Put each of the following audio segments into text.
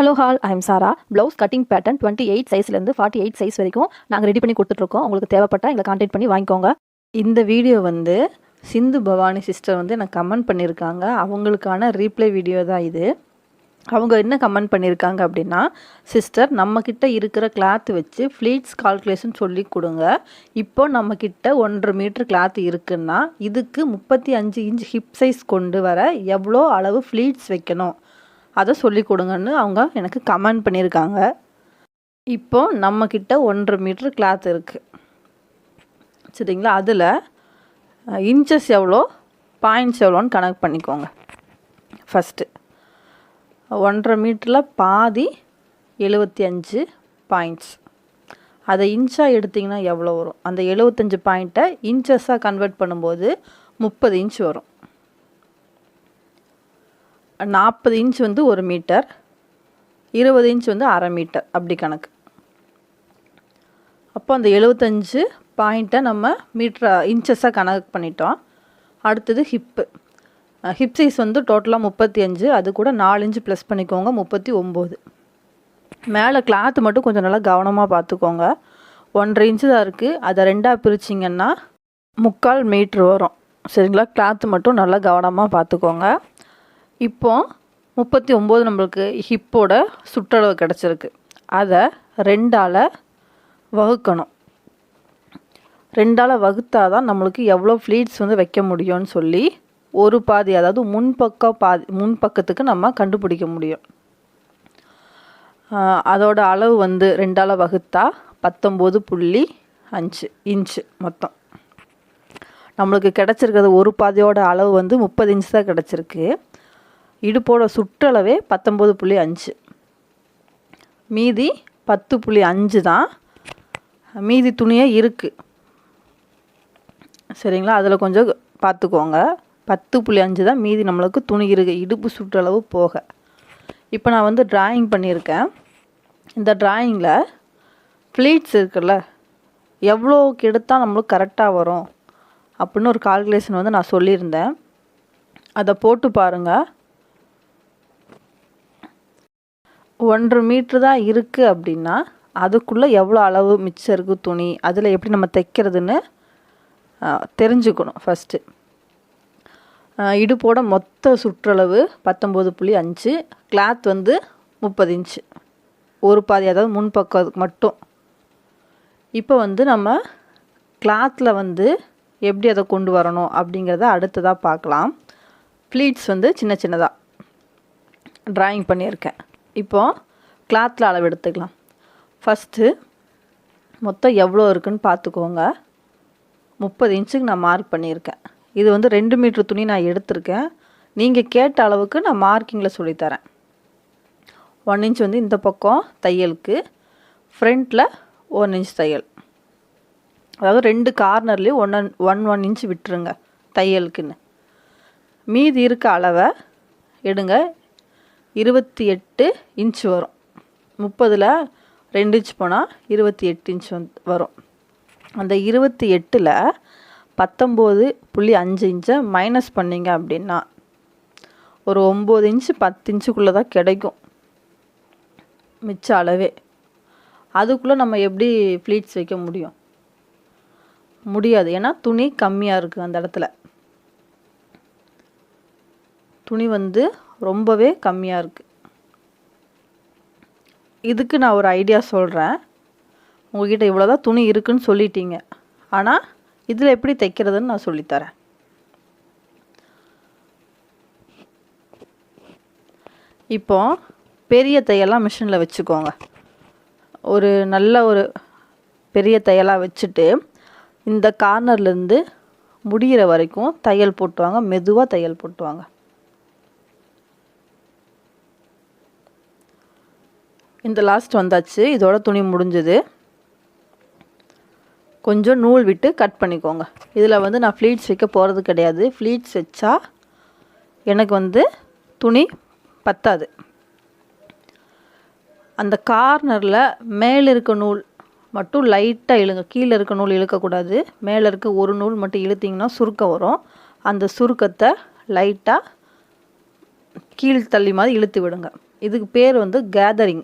Hello all, I am Sara. Blouse cutting pattern 28 சைஸ்லேருந்து 48 size வரைக்கும் நாங்கள் ரெடி பண்ணி கொடுத்துட்ருக்கோம். உங்களுக்கு தேவைப்பட்டால் எங்களை கான்டாக்ட் பண்ணி வாங்கிக்கோங்க. இந்த வீடியோ வந்து சிந்து பவானி சிஸ்டர் வந்து எனக்கு கமெண்ட் பண்ணியிருக்காங்க. அவங்களுக்கான ரீப்ளை வீடியோ தான் இது. அவங்க என்ன கமெண்ட் பண்ணியிருக்காங்க அப்படின்னா, சிஸ்டர் நம்மக்கிட்ட இருக்கிற கிளாத் வச்சு ஃப்ளீட்ஸ் கால்குலேஷன் சொல்லி கொடுங்க. இப்போ நம்மக்கிட்ட 1.5 மீட்டர் கிளாத் இருக்குன்னா இதுக்கு 35 இன்ச் ஹிப் சைஸ் கொண்டு வர எவ்வளோ அளவு ஃப்ளீட்ஸ் வைக்கணும் அதை சொல்லி கொடுங்கன்னு அவங்க எனக்கு கமெண்ட் பண்ணியிருக்காங்க. இப்போ நம்மக்கிட்ட 1.5 மீட்டர் கிளாத் இருக்குது சரிங்களா. அதில் இன்ச்சஸ் எவ்வளோ, பாயிண்ட்ஸ் எவ்வளோன்னு கணக்கு பண்ணிக்கோங்க. ஃபஸ்ட்டு 1.5 மீட்டரில் பாதி 75 பாயிண்ட்ஸ். அதை இன்ச்சாக எடுத்திங்கன்னா எவ்வளோ வரும்? அந்த 75 பாயிண்ட்டை இன்ச்சஸாக கன்வெர்ட் பண்ணும்போது 30 இன்ச் வரும். 40 இன்ச் வந்து 1 மீட்டர், 20 இன்ச் வந்து அரை மீட்டர், அப்படி கணக்கு. அப்போ அந்த 75 பாயிண்ட்டை நம்ம இன்ச்சஸாக கணக்கு பண்ணிட்டோம். அடுத்தது ஹிப் சைஸ் வந்து டோட்டலாக 35, அது கூட 4 இன்ச் ப்ளஸ் பண்ணிக்கோங்க, 39. மேலே கிளாத் மட்டும் கொஞ்சம் நல்லா கவனமாக பார்த்துக்கோங்க. 1.5 இன்ச்சு தான் இருக்குது, அதை 2ஆக பிரிச்சிங்கன்னா 3/4 மீட்ரு வரும் சரிங்களா. கிளாத் மட்டும் நல்லா கவனமாக பார்த்துக்கோங்க. இப்போது 39 நம்மளுக்கு ஹிப்போட சுற்றளவு கிடச்சிருக்கு. அதை 2ஆல் வகுக்கணும். 2ஆல் வகுத்தா தான் நம்மளுக்கு எவ்வளோ ஃப்ளீட்ஸ் வந்து வைக்க முடியும்னு சொல்லி ஒரு பாதி, அதாவது முன்பக்கத்துக்கு நம்ம கண்டுபிடிக்க முடியும். அதோட அளவு வந்து 2ஆல் வகுத்தா 19.5 இன்ச்சு மொத்தம். நம்மளுக்கு கிடச்சிருக்கிறது ஒரு பாதியோட அளவு வந்து 30 இன்ச் தான் கிடச்சிருக்கு. இடுப்போட சுற்றளவே 19.5, மீதி 10.5 தான் மீதி துணியே இருக்குது சரிங்களா. அதில் கொஞ்சம் பார்த்துக்கோங்க. 10.5 தான் மீதி நம்மளுக்கு துணி இருக்குது, இடுப்பு சுற்றளவு போக. இப்போ நான் வந்து டிராயிங் பண்ணியிருக்கேன். இந்த டிராயிங்கில் ஃப்ளீட்ஸ் இருக்குல்ல, எவ்வளோக்கு எடுத்தால் நம்மளுக்கு கரெக்டாக வரும் அப்படின்னு ஒரு கால்குலேஷன் வந்து நான் சொல்லியிருந்தேன். அதை போட்டு பாருங்கள். 1.5 மீட்ரு தான் இருக்குது அப்படின்னா அதுக்குள்ளே எவ்வளோ அளவு மிச்சம் இருக்குது துணி, அதில் எப்படி நம்ம தைக்கிறதுன்னு தெரிஞ்சுக்கணும். ஃபஸ்ட்டு இடுப்போட மொத்த சுற்றளவு 19.5, கிளாத் வந்து 30 இன்ச்சு, ஒரு பாதி, அதாவது முன்பக்கம் மட்டும். இப்போ வந்து நம்ம கிளாத்தில் வந்து எப்படி அதை கொண்டு வரணும் அப்படிங்கிறத அடுத்ததாக பார்க்கலாம். ஃப்ளீட்ஸ் வந்து சின்ன சின்னதாக ட்ராயிங் பண்ணியிருக்கேன். இப்போது கிளாத்தில் அளவு எடுத்துக்கலாம். ஃபஸ்ட்டு மொத்தம் எவ்வளோ இருக்குதுன்னு பார்த்துக்கோங்க. 30 இன்ச்சுக்கு நான் மார்க் பண்ணியிருக்கேன். இது வந்து 2 மீட்ரு துணி நான் எடுத்திருக்கேன். நீங்கள் கேட்ட அளவுக்கு நான் மார்க்கிங்கில் சொல்லித்தரேன். 1 இன்ச் வந்து இந்த பக்கம் தையலுக்கு, ஃப்ரண்ட்டில் 1 இன்ச் தையல், அதாவது 2 கார்னர்லேயும் 1 இன்ச் விட்டுருங்க தையலுக்குன்னு. மீதி இருக்க அளவை எடுங்க. 28 இன்ச் வரும். 30ல் 2 இன்ச் போனால் 28 இன்ச் வரும். அந்த 28ல் 19.5 இன்ச்சை மைனஸ் பண்ணிங்க அப்படின்னா ஒரு 9 இன்ச்சு 10 இன்ச்சுக்குள்ளே தான் கிடைக்கும் மிச்ச அளவே. அதுக்குள்ளே நம்ம எப்படி ஃப்ளீட்ஸ் வைக்க முடியும்? முடியாது. ஏன்னா துணி கம்மியாக இருக்குது. அந்த இடத்துல துணி வந்து ரொம்பவே கம்மியாக இருக்குது. இதுக்கு நான் ஒரு ஐடியா சொல்கிறேன். உங்கள்கிட்ட இவ்வளோதான் துணி இருக்குதுன்னு சொல்லிட்டீங்க, ஆனால் இதில் எப்படி தைக்கிறதுன்னு நான் சொல்லித்தரேன். இப்போ பெரிய தையெல்லாம் மிஷினில் வச்சுக்கோங்க. நல்ல ஒரு பெரிய தையலாக வச்சுட்டு இந்த கார்னர்லேருந்து முடிகிற வரைக்கும் தையல் போட்டுவாங்க. மெதுவாக தையல் போட்டுவாங்க. இந்த லாஸ்ட் வந்தாச்சு. இதோட துணி முடிஞ்சது. கொஞ்சம் நூல் விட்டு கட் பண்ணிக்கோங்க. இதில் வந்து நான் ஃப்ளீட்ஸ் வைக்க போகிறது கிடையாது. ஃப்ளீட்ஸ் வச்சா எனக்கு வந்து துணி பத்தாது. அந்த கார்னரில் மேலே இருக்க நூல் மட்டும் லைட்டாக இழுங்க. கீழே இருக்க நூல் இழுக்கக்கூடாது. மேலே இருக்க ஒரு நூல் மட்டும் இழுத்திங்கன்னா சுருக்கம் வரும். அந்த சுருக்கத்தை லைட்டாக கீழ் தள்ளி மாதிரி இழுத்து விடுங்க. இதுக்கு பேர் வந்து கேதரிங்.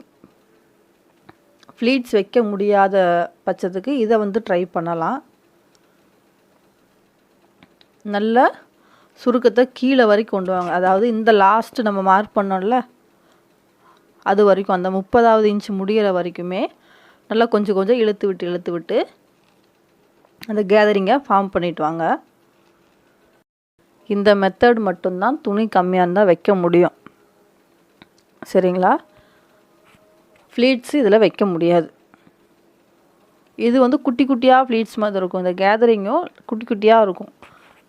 ஃப்ளீட்ஸ் வைக்க முடியாத பட்சத்துக்கு இதை வந்து ட்ரை பண்ணலாம். நல்ல சுருக்கத்தை கீழே வரைக்கும் கொண்டு வாங்க. அதாவது இந்த லாஸ்ட்டு நம்ம மார்க் பண்ணோம்ல அது வரைக்கும், அந்த 30வது இன்ச் முடிகிற வரைக்குமே நல்லா கொஞ்சம் கொஞ்சம் இழுத்து விட்டு அந்த கேதரிங்கை ஃபார்ம் பண்ணிட்டு வாங்க. இந்த மெத்தட் மட்டும்தான் துணி கம்மியாக இருந்தால் வைக்க முடியும். சரிங்களா? ஃப்ளீட்ஸு இதில் வைக்க முடியாது. இது வந்து குட்டி குட்டியாக ஃப்ளீட்ஸ் மாதிரி இருக்கும். இந்த கேதரிங்கும் குட்டி குட்டியாக இருக்கும்.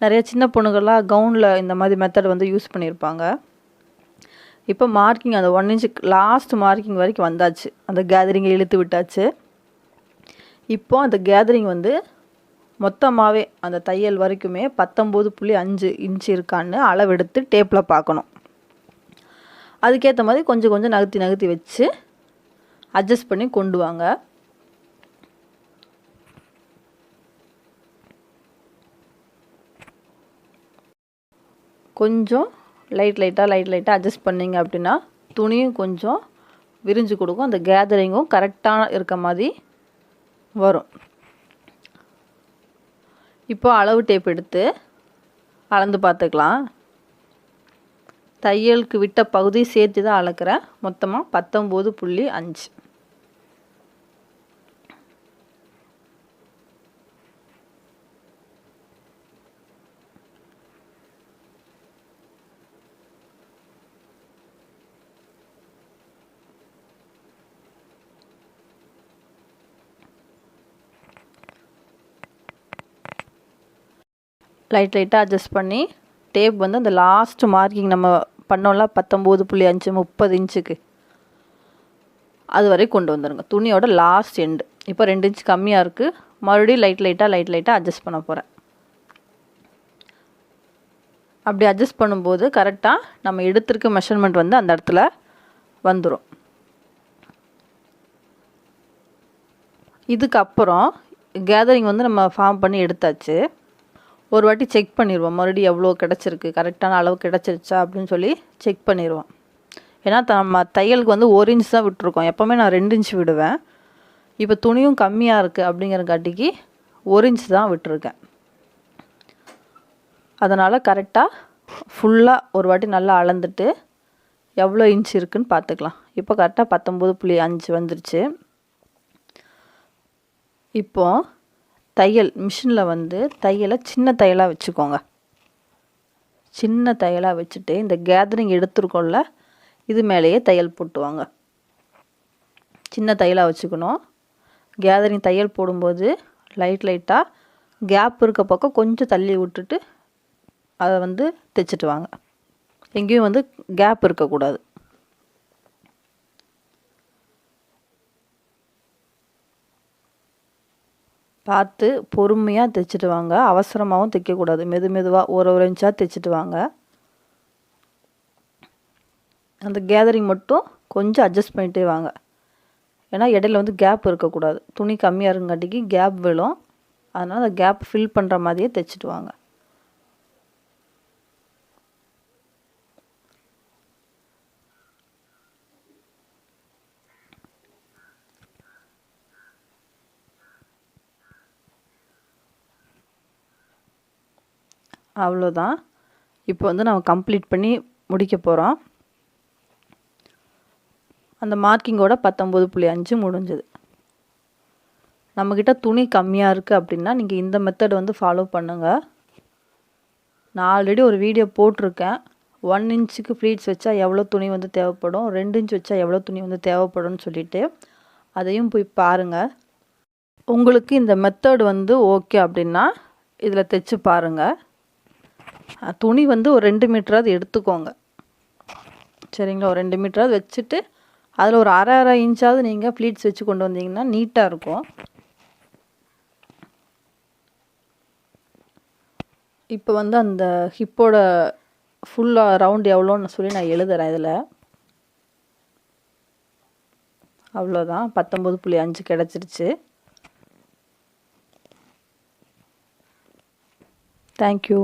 நிறைய சின்ன பொண்ணுகள்லாம் கவுனில் இந்த மாதிரி மெத்தட் வந்து யூஸ் பண்ணியிருப்பாங்க. இப்போ மார்க்கிங் அந்த 1 இன்ச் லாஸ்ட் மார்க்கிங் வரைக்கும் வந்தாச்சு. அந்த கேதரிங்கை இழுத்து விட்டாச்சு. இப்போ அந்த கேதரிங் வந்து மொத்தமாகவே அந்த தையல் வரைக்குமே 19.5 இன்ச் இருக்கான்னு அளவெடுத்து டேப்பில் பார்க்கணும். அதுக்கேற்ற மாதிரி கொஞ்சம் கொஞ்சம் நகர்த்தி வச்சு அட்ஜஸ்ட் பண்ணி கொண்டு வாங்க. கொஞ்சம் லைட்டாக அட்ஜஸ்ட் பண்ணிங்க அப்படின்னா துணியும் கொஞ்சம் விரிஞ்சு கொடுக்கும். அந்த கேதரிங்கும் கரெக்டாக இருக்க மாதிரி வரும். இப்போ அளவு டேப் எடுத்து அளந்து பார்த்துக்கலாம். தையலுக்கு விட்ட பகுதி சேர்த்து தான் அளக்கிறேன். மொத்தமாக 19.5. லைட்டாக அட்ஜஸ்ட் பண்ணி டேப் வந்து அந்த லாஸ்ட் மார்க்கிங் நம்ம பண்ணோம்ல 19.5 30 இன்ச்சுக்கு அது வரை கொண்டு வந்துடுங்க. துணியோட லாஸ்ட் எண்டு. இப்போ 2 இன்ச் கம்மியாக இருக்குது. மறுபடியும் லைட்டாக அட்ஜஸ்ட் பண்ண போகிறேன். அப்படி அட்ஜஸ்ட் பண்ணும்போது கரெக்டாக நம்ம எடுத்திருக்க மெஷர்மெண்ட் வந்து அந்த இடத்துல வந்துடும். இதுக்கப்புறம் கேதரிங் வந்து நம்ம ஃபார்ம் பண்ணி எடுத்தாச்சு. ஒரு வாட்டி செக் பண்ணிடுவோம். மறுபடியும் எவ்வளோ கிடச்சிருக்கு, கரெக்டான அளவு கிடச்சிருச்சா அப்படின்னு சொல்லி செக் பண்ணிடுவோம். ஏன்னா நம்ம தையலுக்கு வந்து 1 இன்ச் தான் விட்டுருக்கோம். எப்போவுமே நான் 2 இன்ச் விடுவேன். இப்போ துணியும் கம்மியாக இருக்குது அப்படிங்கிறங்காட்டிக்கு 1 இன்ச் தான் விட்டுருக்கேன். அதனால் கரெக்டாக ஃபுல்லாக ஒரு வாட்டி நல்லா அளந்துட்டு எவ்வளோ இன்ச் இருக்குதுன்னு பார்த்துக்கலாம். இப்போ கரெக்டாக 19.5 வந்துருச்சு. இப்போது தையல் மிஷினில் வந்து தையலை சின்ன தையலாக வச்சுக்கோங்க. சின்ன தையலாக வச்சுட்டு இந்த கேதரிங் எடுத்துருக்கோம்ல இது மேலேயே தையல் போட்டுவாங்க. சின்ன தையலாக வச்சுக்கணும். கேதரிங் தையல் போடும்போது லைட்டாக கேப் இருக்க பக்கம் கொஞ்சம் தள்ளி விட்டுட்டு அதை வந்து தைச்சிட்டு வாங்க. எங்கேயும் வந்து கேப் இருக்கக்கூடாது. பார்த்து பொறுமையாக தைச்சிட்டு வாங்க. அவசரமாகவும் தைக்கக்கூடாது. மெதுவாக ஒரு இன்ச்சாக தைச்சிட்டு வாங்க. அந்த கேதரிங் மட்டும் கொஞ்சம் அட்ஜஸ்ட் பண்ணிகிட்டே வாங்க. ஏன்னா இடையில வந்து கேப் இருக்கக்கூடாது. துணி கம்மியாக இருங்காட்டிக்கு கேப் விழும். அதனால் அந்த கேப் ஃபில் பண்ணுற மாதிரியே தைச்சிட்டு வாங்க. அவ்வளோதான். இப்போ வந்து நம்ம கம்ப்ளீட் பண்ணி முடிக்க போகிறோம். அந்த மார்க்கிங்கோட 19.5 முடிஞ்சது. நம்மக்கிட்ட துணி கம்மியாக இருக்குது அப்படின்னா நீங்கள் இந்த மெத்தட் வந்து ஃபாலோ பண்ணுங்கள். நான் ஆல்ரெடி ஒரு வீடியோ போட்டிருக்கேன். 1 இன்ச்சுக்கு ஃப்ளீட்ஸ் வச்சா எவ்வளோ துணி வந்து தேவைப்படும், 2 இன்ச் வச்சா எவ்வளோ துணி வந்து தேவைப்படும்னு சொல்லிட்டு அதையும் போய் பாருங்கள். உங்களுக்கு இந்த மெத்தட் வந்து ஓகே அப்படின்னா இதில் தைச்சு பாருங்கள். துணி வந்து ஒரு 2 மீட்டராவது எடுத்துக்கோங்க. சரிங்களா? ஒரு 2 மீட்டராவது வச்சுட்டு அதில் ஒரு அரை இன்ச்சாவது நீங்கள் ஃப்ளீட்ஸ் வச்சு கொண்டு வந்தீங்கன்னா நீட்டாக இருக்கும். இப்போ வந்து அந்த ஹிப்போட ஃபுல்லாக ரவுண்ட் எவ்வளோன்னு சொல்லி நான் எழுதுகிறேன் இதில். அவ்வளோதான். 19.5 கிடச்சிருச்சு. தேங்க்யூ.